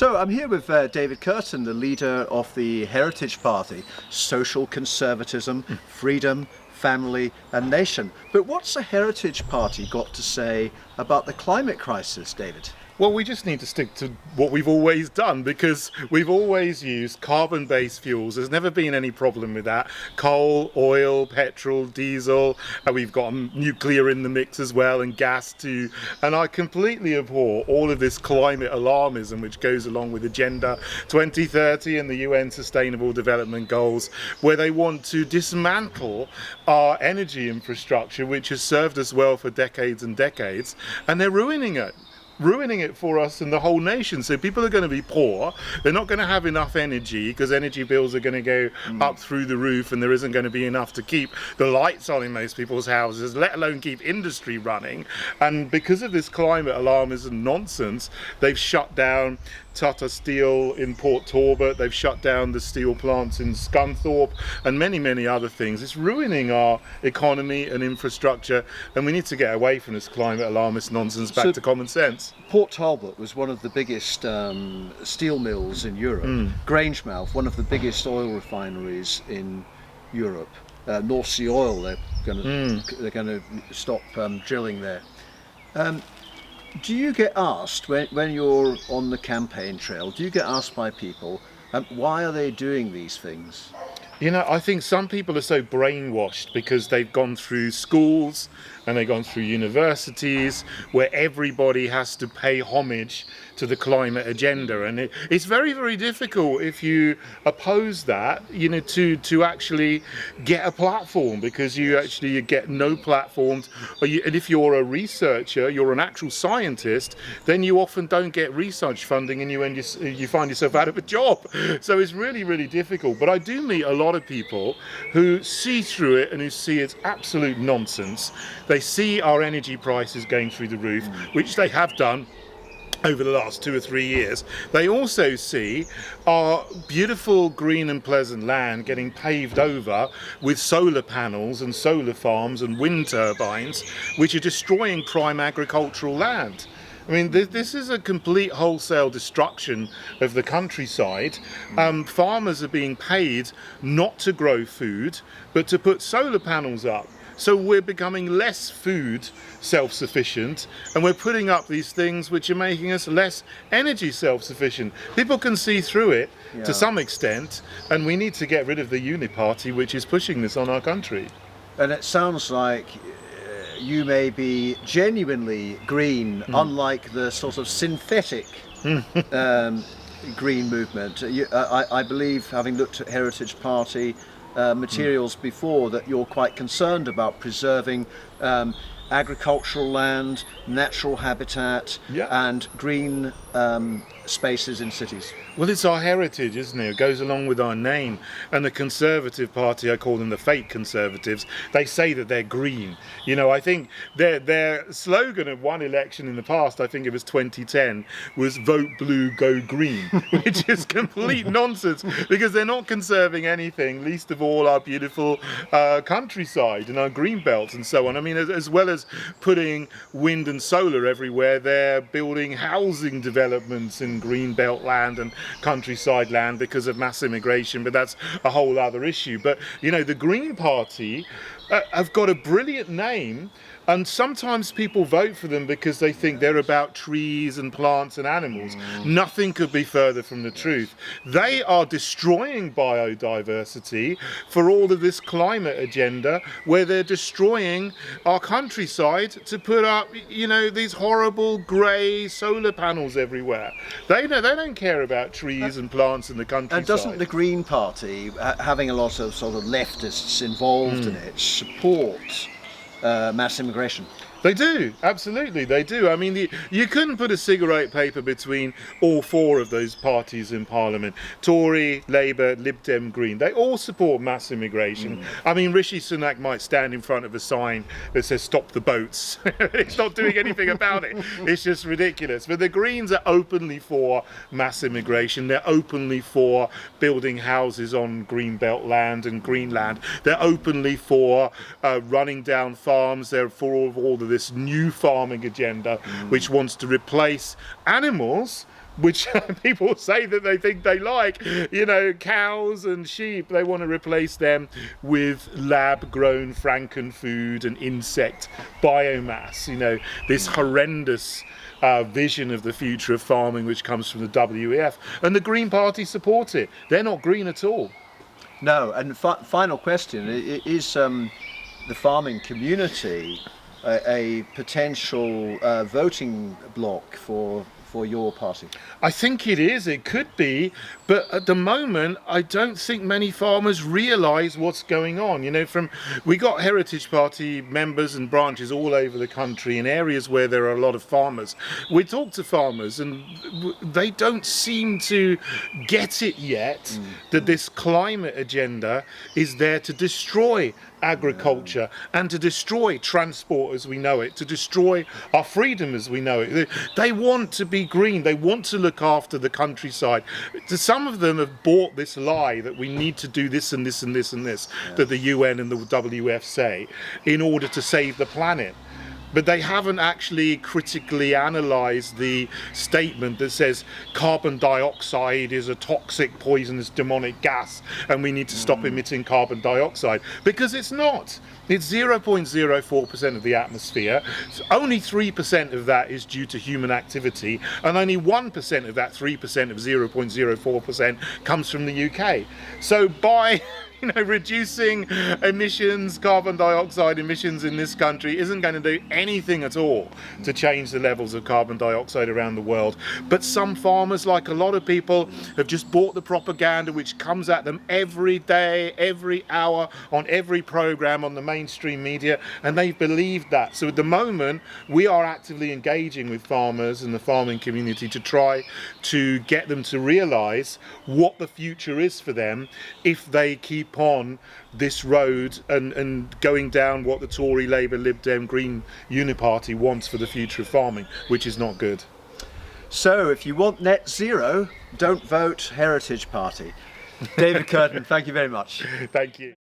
So I'm here with David Kurten, the leader of the Heritage Party, social conservatism, freedom, family and nation. But what's the Heritage Party got to say about the climate crisis, David? Well, we just need to stick to what we've always done, because we've always used carbon-based fuels. There's never been any problem with that. Coal, oil, petrol, diesel, and we've got nuclear in the mix as well, and gas too. And I completely abhor all of this climate alarmism which goes along with Agenda 2030 and the UN Sustainable Development Goals, where they want to dismantle our energy infrastructure, which has served us well for decades and decades, and they're ruining it for us and the whole nation. So people are going to be poor, they're not going to have enough energy because energy bills are going to go up through the roof, and there isn't going to be enough to keep the lights on in most people's houses, let alone keep industry running. And because of this climate alarmism nonsense, they've shut down Tata Steel in Port Talbot, they've shut down the steel plants in Scunthorpe and many other things. It's ruining our economy and infrastructure, and we need to get away from this climate alarmist nonsense back to common sense. Port Talbot was one of the biggest steel mills in Europe. Grangemouth, one of the biggest oil refineries in Europe. North Sea Oil, they're going to stop drilling there. Do you get asked, when you're on the campaign trail, do you get asked by people, why are they doing these things? You know, I think some people are so brainwashed because they've gone through schools and they've gone through universities where everybody has to pay homage to the climate agenda, and it's very difficult if you oppose that, you know, to actually get a platform, because you get no platforms, and if you're a researcher, you're an actual scientist, then you often don't get research funding, and you find yourself out of a job. So it's really difficult. But I do meet a lot of people who see through it and who see it's absolute nonsense. They see our energy prices going through the roof, which they have done over the last 2 or 3 years. They also see our beautiful green and pleasant land getting paved over with solar panels and solar farms and wind turbines, which are destroying prime agricultural land. I mean, this is a complete wholesale destruction of the countryside. Farmers are being paid not to grow food, but to put solar panels up. So we're becoming less food self-sufficient, and we're putting up these things which are making us less energy self-sufficient. People can see through it to some extent, and we need to get rid of the Uniparty, which is pushing this on our country. And it sounds like you may be genuinely green, unlike the sort of synthetic green movement. I believe, having looked at Heritage Party materials before, that you're quite concerned about preserving agricultural land, natural habitat and green spaces in cities. Well, it's our heritage, isn't it? It goes along with our name. And the Conservative Party, I call them the fake Conservatives, they say that they're green. You know, I think their slogan of one election in the past, I think it was 2010, was vote blue, go green, which is complete nonsense, because they're not conserving anything, least of all our beautiful countryside and our green belts and so on. I mean, as well as putting wind and solar everywhere, they're building housing developments in green belt land and countryside land because of mass immigration, but that's a whole other issue. But you know, the Green Party have got a brilliant name, and sometimes people vote for them because they think they're about trees and plants and animals. Nothing could be further from the truth. They are destroying biodiversity for all of this climate agenda, where they're destroying our countryside to put up, you know, these horrible grey solar panels everywhere. They don't care about trees and plants in the countryside. And doesn't the Green Party, having a lot of sort of leftists involved in it, support mass immigration? They do, absolutely, they do. I mean, you couldn't put a cigarette paper between all four of those parties in Parliament. Tory, Labour, Lib Dem, Green. They all support mass immigration. I mean, Rishi Sunak might stand in front of a sign that says "Stop the boats." It's not doing anything about it. It's just ridiculous. But the Greens are openly for mass immigration. They're openly for building houses on greenbelt land and greenland. They're openly for running down farms. They're for all of this new farming agenda, which wants to replace animals which people say that they think they like, you know, cows and sheep. They want to replace them with lab-grown frankenfood and insect biomass. You know, this horrendous vision of the future of farming which comes from the WEF. And the Green Party support it. They're not green at all. No, and final question, is the farming community a potential voting bloc for your party? I think it is, it could be, but at the moment I don't think many farmers realise what's going on. You know, we got Heritage Party members and branches all over the country in areas where there are a lot of farmers. We talk to farmers and they don't seem to get it yet that this climate agenda is there to destroy agriculture and to destroy transport as we know it, to destroy our freedom as we know it. They want to be green, they want to look after the countryside. Some of them have bought this lie that we need to do this and this and this and this, that the UN and the WWF say, in order to save the planet. But they haven't actually critically analysed the statement that says carbon dioxide is a toxic, poisonous, demonic gas and we need to stop emitting carbon dioxide. Because it's not. It's 0.04% of the atmosphere. Only 3% of that is due to human activity, and only 1% of that 3% of 0.04% comes from the UK. So by reducing emissions, carbon dioxide emissions in this country isn't going to do anything at all to change the levels of carbon dioxide around the world. But some farmers, like a lot of people, have just bought the propaganda which comes at them every day, every hour, on every programme on the mainstream media, and they've believed that. So at the moment, we are actively engaging with farmers and the farming community to try to get them to realise what the future is for them if they keep on this road and going down what the Tory, Labour, Lib Dem, Green Uniparty wants for the future of farming, which is not good. So if you want net zero, don't vote Heritage Party. David Kurten, thank you very much. Thank you.